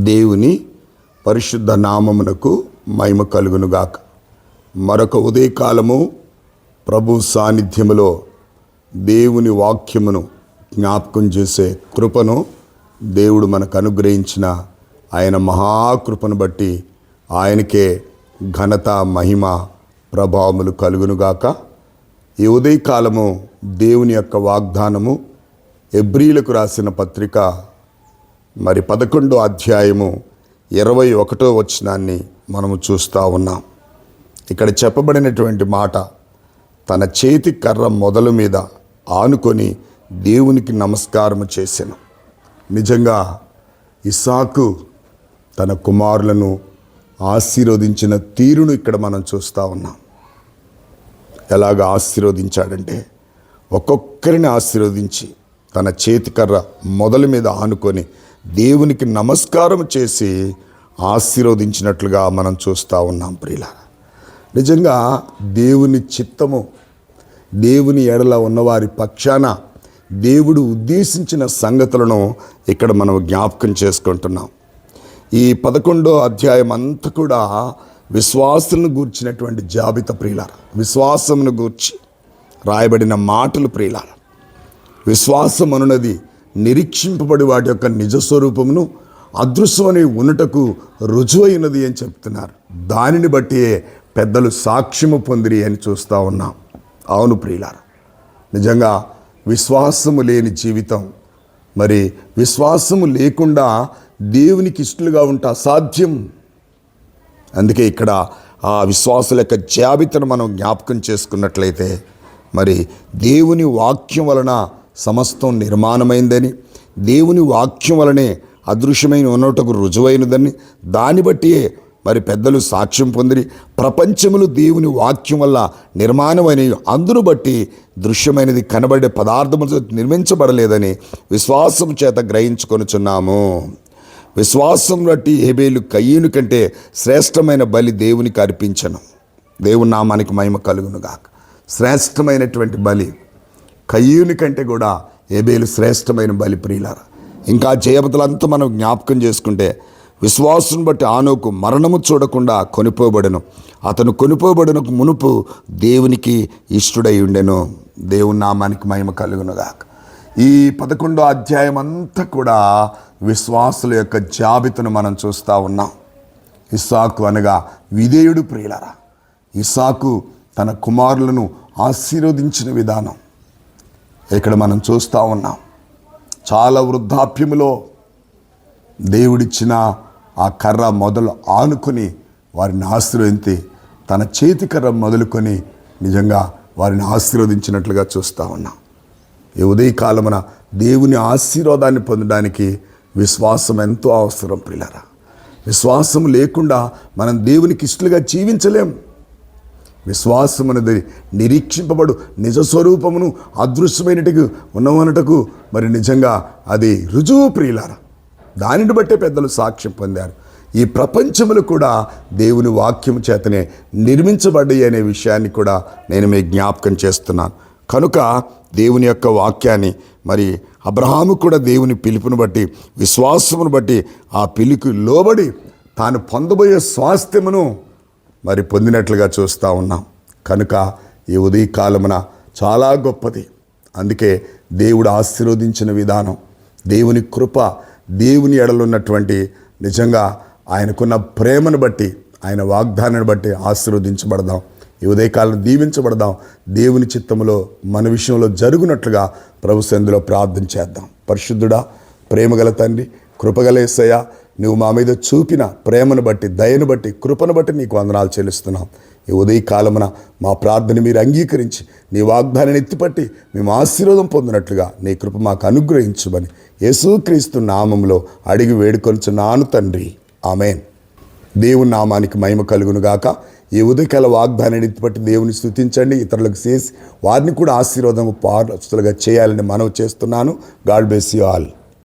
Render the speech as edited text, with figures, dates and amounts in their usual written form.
దేవుని పరిశుద్ధ నామమునకు మహిమ కలుగునుగాక. మరొక ఉదయకాలము ప్రభు సాన్నిధ్యములో దేవుని వాక్యమును జ్ఞాపకం చేసే కృపను దేవుడు మనకు అనుగ్రహించిన ఆయన మహాకృపను బట్టి ఆయనకే ఘనత, మహిమ, ప్రభావములు కలుగునుగాక. ఈ ఉదయకాలము దేవుని యొక్క వాగ్దానము హెబ్రీయులకు రాసిన పత్రిక 11వ అధ్యాయము 21వ వచనాన్ని మనము చూస్తూ ఉన్నాం. ఇక్కడ చెప్పబడినటువంటి మాట, తన చేతి కర్ర మొదలు మీద ఆనుకొని దేవునికి నమస్కారం చేసెను. నిజంగా ఇస్సాకు తన కుమారులను ఆశీర్వదించిన తీరును ఇక్కడ మనం చూస్తూ ఉన్నాం. ఎలాగ ఆశీర్వదించాడంటే, ఒక్కొక్కరిని ఆశీర్వదించి తన చేతికర్ర మొదలు మీద ఆనుకొని దేవునికి నమస్కారం చేసి ఆశీర్వదించినట్లుగా మనం చూస్తూ ఉన్నాం. ప్రియులారా, నిజంగా దేవుని చిత్తము, దేవుని ఎడల ఉన్నవారి పక్షాన దేవుడు ఉద్దేశించిన సంగతులను ఇక్కడ మనం జ్ఞాపకం చేసుకుంటున్నాం. ఈ 11వ అధ్యాయం అంతా కూడా విశ్వాసులను గూర్చినటువంటి జాబితా. ప్రియులారా, విశ్వాసమును గూర్చి రాయబడిన మాటలు. ప్రియులారా, విశ్వాసం అనున్నది నిరీక్షింపబడి వాటి యొక్క నిజస్వరూపమును అదృశ్యమని ఉన్నటకు రుజువైనది అని చెప్తున్నారు. దానిని బట్టి పెద్దలు సాక్ష్యము పొందిరి అని చూస్తూ ఉన్నాం. అవును ప్రియులారా, నిజంగా విశ్వాసము లేని జీవితం, మరి విశ్వాసము లేకుండా దేవునికి ఇష్టలుగా ఉంటే అసాధ్యం. అందుకే ఇక్కడ ఆ విశ్వాసుల యొక్క జాబితాను మనం జ్ఞాపకం చేసుకున్నట్లయితే, మరి దేవుని వాక్యం వలన సమస్తం నిర్మాణమైందని, దేవుని వాక్యం వలనే అదృశ్యమైన ఉన్నటకు రుజువైనదని, దాన్ని బట్టి మరి పెద్దలు సాక్ష్యం పొందిరి. ప్రపంచములు దేవుని వాక్యం వల్ల నిర్మాణమైన, అందును బట్టి దృశ్యమైనది కనబడే పదార్థములతో నిర్మించబడలేదని విశ్వాసం చేత గ్రహించుకొనుచున్నాము. విశ్వాసం బట్టి హేబేలు కయ్యూను కంటే శ్రేష్టమైన బలి దేవునికి అర్పించను. దేవుని నామానికి మహిమ కలుగునుగాక. శ్రేష్టమైనటువంటి బలి కయ్యూని కంటే కూడా హేబేలు శ్రేష్టమైన బలి. ప్రియులారా, ఇంకా జయపతులంతా మనం జ్ఞాపకం చేసుకుంటే, విశ్వాసం బట్టి ఆనోకు మరణము చూడకుండా కొనిపోబడెను. అతను కొనిపోబడనకు మునుపు దేవునికి ఇష్టడై ఉండెను. దేవుని నామానికి మహిమ కలుగునుగాక. ఈ 11వ అధ్యాయం అంతా కూడా విశ్వాసుల యొక్క జాబితాను మనం చూస్తూ ఉన్నాం. ఇస్సాకు అనగా విధేయుడు. ప్రియులారా, ఇస్సాకు తన కుమారులను ఆశీర్వదించిన విధానం ఇక్కడ మనం చూస్తూ ఉన్నాం. చాలా వృద్ధాప్యములో దేవుడిచ్చిన ఆ కర్ర మొదలు ఆనుకొని వారిని ఆశీర్వదించి, తన చేతి కర్ర మొదలుకొని నిజంగా వారిని ఆశీర్వదించినట్లుగా చూస్తూ ఉన్నాం. ఈ ఉదయకాలమున దేవుని ఆశీర్వాదాన్ని పొందడానికి విశ్వాసం ఎంతో అవసరం. ప్రియులారా, విశ్వాసం లేకుండా మనం దేవునికి ఇష్టలుగా జీవించలేం. విశ్వాసం అనేది నిరీక్షింపబడు నిజస్వరూపమును అదృశ్యమైనటుకు ఉన్నవనటకు మరి నిజంగా అది రుజువు. ప్రియులారా, దానిని బట్టే పెద్దలు సాక్ష్యం పొందారు. ఈ ప్రపంచములు కూడా దేవుని వాక్యం చేతనే నిర్మించబడ్డాయి అనే విషయాన్ని కూడా నేను మీకు జ్ఞాపకం చేస్తున్నాను. కనుక దేవుని యొక్క వాక్యాన్ని, మరి అబ్రహాము కూడా దేవుని పిలుపును బట్టి, విశ్వాసమును బట్టి ఆ పిలుపుకి లోబడి తాను పొందబోయే స్వాస్థ్యమును మరి పొందినట్లుగా చూస్తూ ఉన్నాం. కనుక ఈ ఉదయకాలమున చాలా గొప్పది. అందుకే దేవుడు ఆశీర్వదించిన విధానం, దేవుని కృప, దేవుని ఎడలున్నటువంటి నిజంగా ఆయనకున్న ప్రేమను బట్టి, ఆయన వాగ్దానాన్ని బట్టి ఆశీర్వదించబడదాం. ఈ ఉదయకాలం దీవించబడదాం. దేవుని చిత్తములో మన విషయంలో జరుగునట్లుగా ప్రభు సన్నిధిలో ప్రార్థన చేద్దాం. పరిశుద్ధుడా, ప్రేమగల తండ్రి, కృపగల యేసయ్య, నువ్వు మా మీద చూపిన ప్రేమను బట్టి, దయను బట్టి, కృపను బట్టి నీకు వందనాలు చెల్లిస్తున్నాం. ఈ ఉదయకాలమున మా ప్రార్థన మీరు అంగీకరించి నీ వాగ్దానాన్ని ఎత్తిపట్టి మేము ఆశీర్వాదం పొందినట్లుగా నీ కృప మాకు అనుగ్రహించుమని యేసుక్రీస్తు నామములో అడిగి వేడుకొనుచున్నాను తండ్రి. ఆమేన్. దేవుని నామానికి మహిమ కలుగునుగాక. ఈ ఉదయకాల వాగ్దానాన్ని ఎత్తిపట్టి దేవుని స్తుతించండి. ఇతరులకు చేసి వారిని కూడా ఆశీర్వాదం పాత్రలుగా చేయాలని మనవి చేస్తున్నాను. God bless you all.